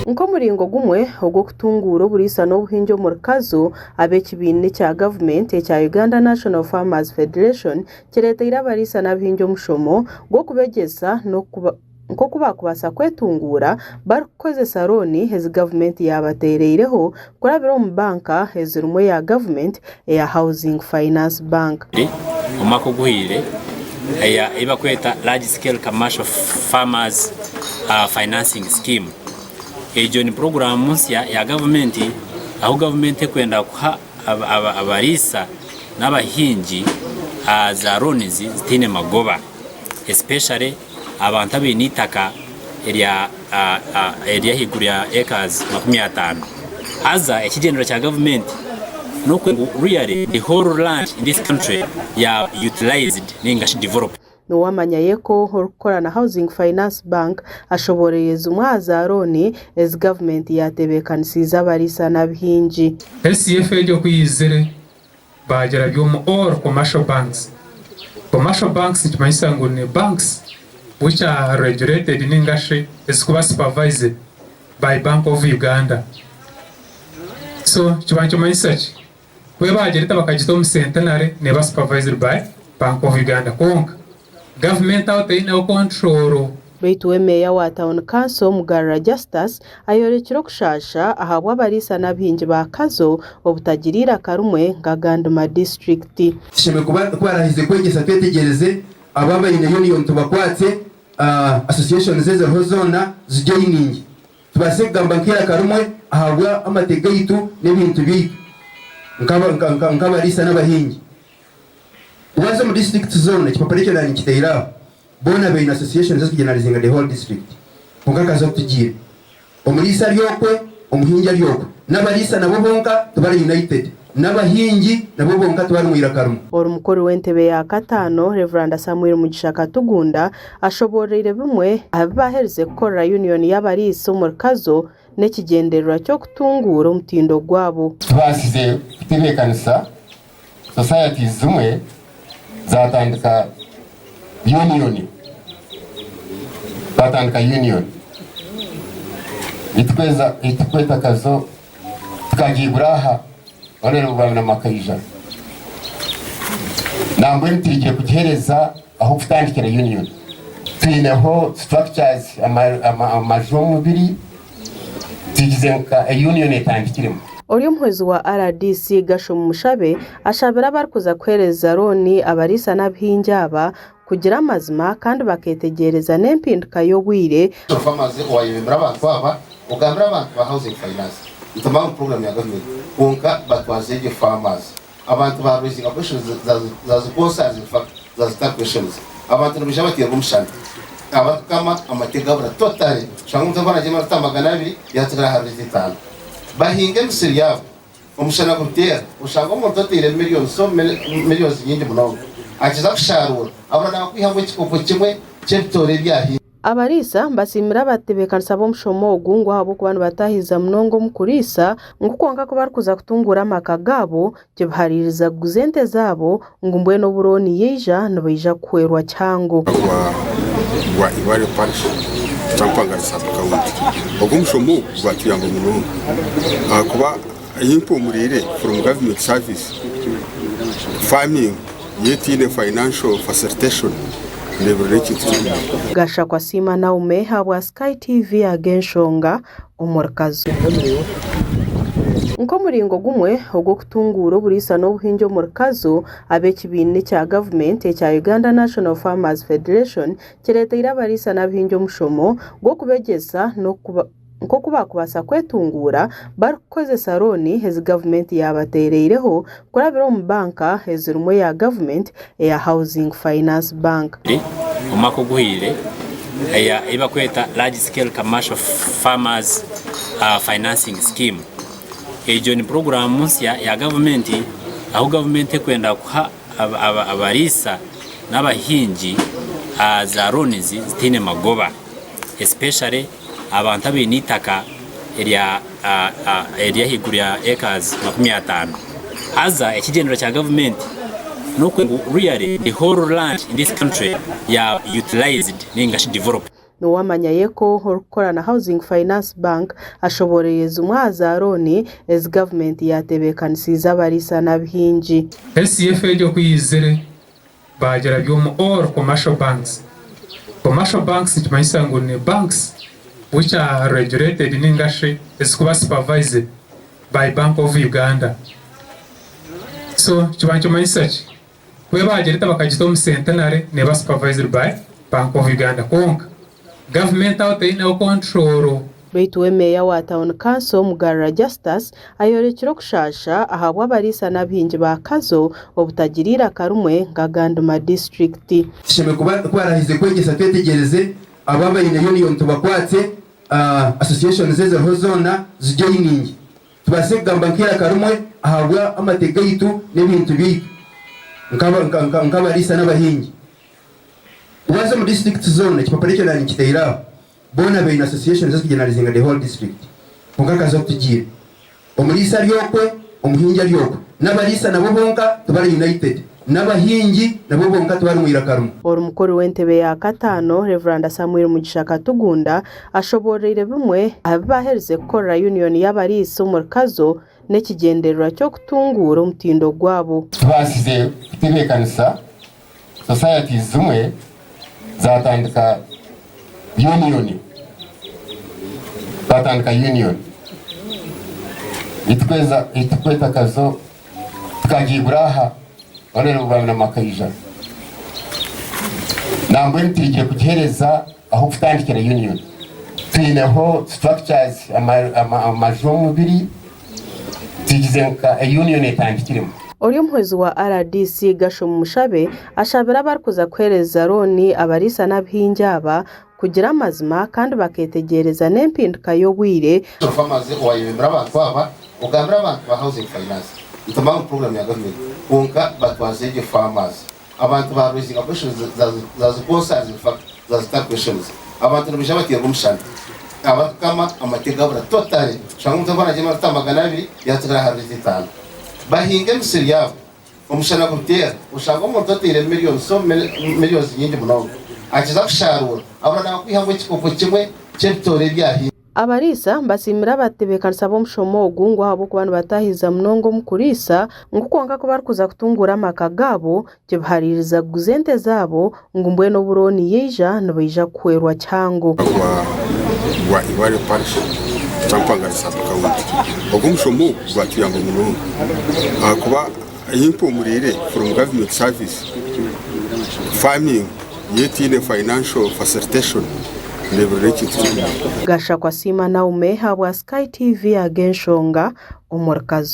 nko muringo gumwe ogwo kutungura oburisa n'obuhingi omu rukazo ab'ekibiina kya gavumenti ekya Uganda National Farmers Federation kireeteire abarisa n'abahingi omushomo gw'okubegyesa nk'okuba kubasa kwetungura barikukozesa looni ezi gavumenti yabateereireho kurabira omu banka ezirimu eya gavumenti eya Housing Finance Bank. Omwaka oguhire ebakweta Large Scale Commercial Farmers Financing Scheme. Ejo ni programu nsya ya gavumenti aho gavumenti ekwenda kuha abarisa n'abahingi za looni zitine magoba, especially abantu ab'enitaka erya higuru ya acres 50. Aza ekigendero kya gavumenti nuko really the whole land in this country ya utilized ningashi developed. Nuwamanya yeko orukora na Housing Finance Bank ashoboreyeza umwaza looni ezi gavumenti yatebekanisiza abarisa n'abahingi. SCF ejo kuyizire bagera byomu all commercial banks. Commercial banks ntimayisa ngo ne banks which are regulated ningashi ezikuba supervised by Bank of Uganda. So chibancho maisachi we bagereta bakagita mu centenary ne ba supervised by Bank of Uganda konka government out in control. Beitu meya wa town council Mugarra Justus ayorekera kushasha ahabwa abarisa n'abahingi ba kazo obutagirira karumwe ngaganduma district. Shime kubarahize kwegesa twetegereze ababayine union tubakwatse association zeze hozona zijoiningi tubasegamba nkira karumwe ahabwa amateka yitu n'ebintu bitu nkabarisa n'abahingi wazo mu district zone kipapaleke na nkiteira bona be association zeze generalizing the whole district mukakazo tugire omulisa lyokwe omuhingi lyokwe n'abarisa nabo bonka tubari united n'abahingi nabo bonka tubari mu irakarumu. Orumukuru w'entebe ya katano Reverend Samuel Mugisha Katugunda ashoborere bimwe abahereze gukora union y'abarisa mu rukazo n'ekigenderero cyo kutungura omutindo gwabo. Twasize kutebekanisa society zimwe zatandika union itukweza kazo tukagiguraha orero rubana makayija nambwe ntigiye kugihereza aho kutandikira union tuineho structures amajomu biri tigize nka union etandikiremo. Ori muhezi wa RDC Gasho Mushabe ashabira barikuza kwereza looni abarisa n'abahingi aba kugira amazima kandi baketegereza n'empinduka y'obwire. Farmers wayemera abantu aba ugambira abantu ba housing finance itamanga program ya government konka batwazeje farmers abantu ba raising questions za sponsors in fact za start questions abantu nabija batiye umushana abantu kama amateka bra totally shangu mtavana jema tamagana 2 yatira harisi 5 bahinge misiri yabo umushana gutera ushanga umuntu atire millions nyingi muno akiza kusharura abana kwihamwe kikopo kimwe cy'ebitore byahi. Abarisa mbasimira batebekanisa bomushomo ogungu habo ku bantu batahiza mnongo mukurisa ngukonka ko barikuza kutungura amaka gabo kibahaririza guzente zabo ngumbwe no buroni yeja nabayija kwerwa cyango wa ibare parish champanga sabakawuti ogumushomo gwatuyanga mnongo kuba yimpo murire from government service farming yetine financial facilitation. Gasha kwa sima na umeha wa Sky TV agenshonga omurkazo. Nko muringo gumwe ogwo kutungura oburisa n'obuhingi omurkazo ab'ekibiina kya gavumenti ekya Uganda National Farmers Federation kireeteire abarisa n'abahingi omushomo gw'okubegyesa nk'okuba kubasa kwetungura barikukozesa looni ezi gavumenti yabateereireho kurabira omu banka ezirimu eya gavumenti eya Housing Finance Bank. Omwaka oguhire ebakweta Large Scale Commercial Farmers Financing Scheme. Ejo ni programu nsya ya gavumenti aho gavumenti ekwenda kuha abarisa n'abahingi za looni zitine magoba, especially abantu ab'enitaka erya higuru ya acres 50. Aza ekigendero kya gavumenti nuko really the whole land in this country ya utilized ningashi developed. nowamanyaye ko orukorana Housing Finance Bank ashoboreyeza umwaza roni as government yatebekanisiza abarisa n'abihingi SCF ejo kwizere bagera byomo all commercial banks. Commercial banks kimanyisa ngo ne banks which are regulated in English is kuba supervised by Bank of Uganda. So kibancho manyisa we bagereta bakagita mu centenary ne ba supervised by Bank of Uganda. Konka government out in control. Beitu meya wa Town Council Mugarura Justus ayorekera kushasha ahabwa abarisa n'abihingi ba Kazo obutagirira karumwe ngaganduma district. Sheme kubarahize kwegesa twetegereze ababayine union tubakwatse association zeze hozona zijoiningi tubase gamba nkira karumwe ahabwa amateka yitu n'ibintu bitu nkabarisa n'abahingi wazo mu district zone kipaparike na nkiteira bona be in association zose generalizing the whole district kunkaka zo tugira omulisa ryokwe omuhingi ryokwe n'abarisa nabo bonka tubari united n'abahingi nabo bonka tubari mu irakarumu. Orumukuru w'entebe ya katano Reverend Samuel Mugisha Katugunda ashoborere bimwe abahereze gukora union y'abarisa mu Kazo n'ekigenderera cyo kutungura umutindo gwabo. Twasize kutebekanisa society zimwe zatandika union itukweza Kazo tukagiburaha onere ubamna makayija nambwe ntigiye kugihereza aho kutandikira union tuineho structures amajo mubiri tigize nka union etandikiremo. Oriyo muhezi wa RDC Gasho Mushabe ashabira abarikuza kwereza roni abarisa n'abihingi aba kugira amazima kandi baketegereza n'empinduka y'obwire. Farmers wayebera abantu aba ugambira abantu ba housing finance itamanga program ya government konka batwazeje farmers abantu ba raising questions za sponsors in fact za start questions abantu nabisha batirwa umushana abantu kama amateka bura totally shanga mutavana jema tamagana 2 yatira harvest 5 bahinge misiri yabo umushana gutera ushanga umuntu atire millions nyingi muno akiza kusharura abana kwihamwe kikopo kimwe cy'ebitore byahi. Abarisa basimira batebekanisa bomushomo ogungwa habo ku bantu batahiza mnongo mukurisa ngukonga ko barikuza kutungura amaka gabo kibhaririza guzente zabo ngumbwe no buroni yeja no bija kwerwa cyango wa ibare parish champangarisa bakawuti ogumushomo gwatuyanga muno akuba yimpo murire from government service farming yetine financial facilitation. Gasha kwa sima na umeha wa Sky TV agenshonga umurkazo.